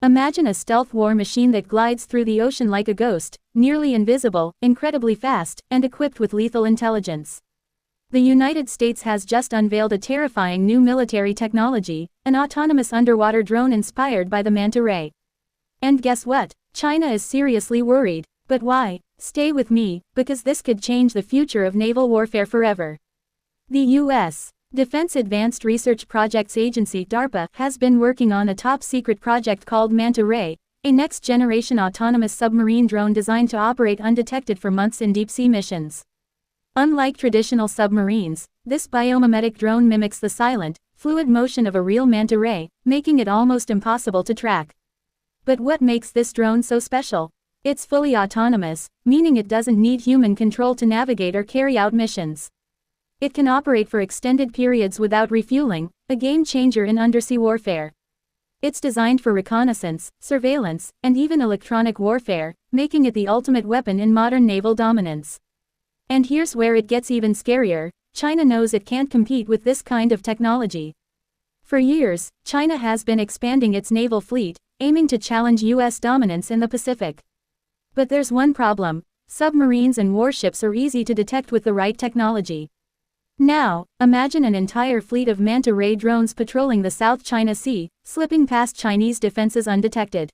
Imagine a stealth war machine that glides through the ocean like a ghost, nearly invisible, incredibly fast, and equipped with lethal intelligence. The United States has just unveiled a terrifying new military technology, an autonomous underwater drone inspired by the Manta ray. And guess what? China is seriously worried. But why? Stay with me, because this could change the future of naval warfare forever. The U.S. Defense Advanced Research Projects Agency (DARPA) has been working on a top-secret project called Manta Ray, a next-generation autonomous submarine drone designed to operate undetected for months in deep-sea missions. Unlike traditional submarines, this biomimetic drone mimics the silent, fluid motion of a real manta ray, making it almost impossible to track. But what makes this drone so special? It's fully autonomous, meaning it doesn't need human control to navigate or carry out missions. It can operate for extended periods without refueling, a game-changer in undersea warfare. It's designed for reconnaissance, surveillance, and even electronic warfare, making it the ultimate weapon in modern naval dominance. And here's where it gets even scarier: China knows it can't compete with this kind of technology. For years, China has been expanding its naval fleet, aiming to challenge U.S. dominance in the Pacific. But there's one problem: submarines and warships are easy to detect with the right technology. Now, imagine an entire fleet of manta ray drones patrolling the South China Sea, slipping past Chinese defenses undetected.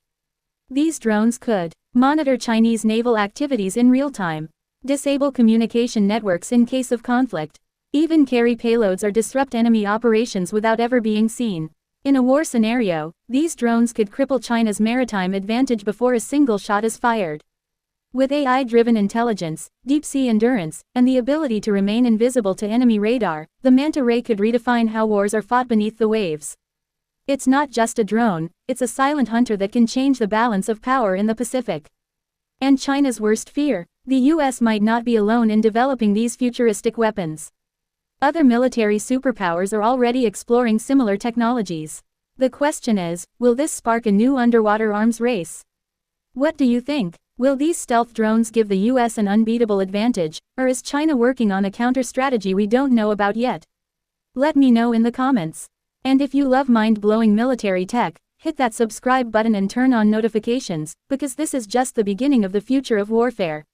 These drones could monitor Chinese naval activities in real time, disable communication networks in case of conflict, even carry payloads or disrupt enemy operations without ever being seen. In a war scenario, these drones could cripple China's maritime advantage before a single shot is fired. With AI-driven intelligence, deep-sea endurance, and the ability to remain invisible to enemy radar, the Manta Ray could redefine how wars are fought beneath the waves. It's not just a drone, it's a silent hunter that can change the balance of power in the Pacific. And China's worst fear: the US might not be alone in developing these futuristic weapons. Other military superpowers are already exploring similar technologies. The question is, will this spark a new underwater arms race? What do you think? Will these stealth drones give the US an unbeatable advantage, or is China working on a counter-strategy we don't know about yet? Let me know in the comments. And if you love mind-blowing military tech, hit that subscribe button and turn on notifications, because this is just the beginning of the future of warfare.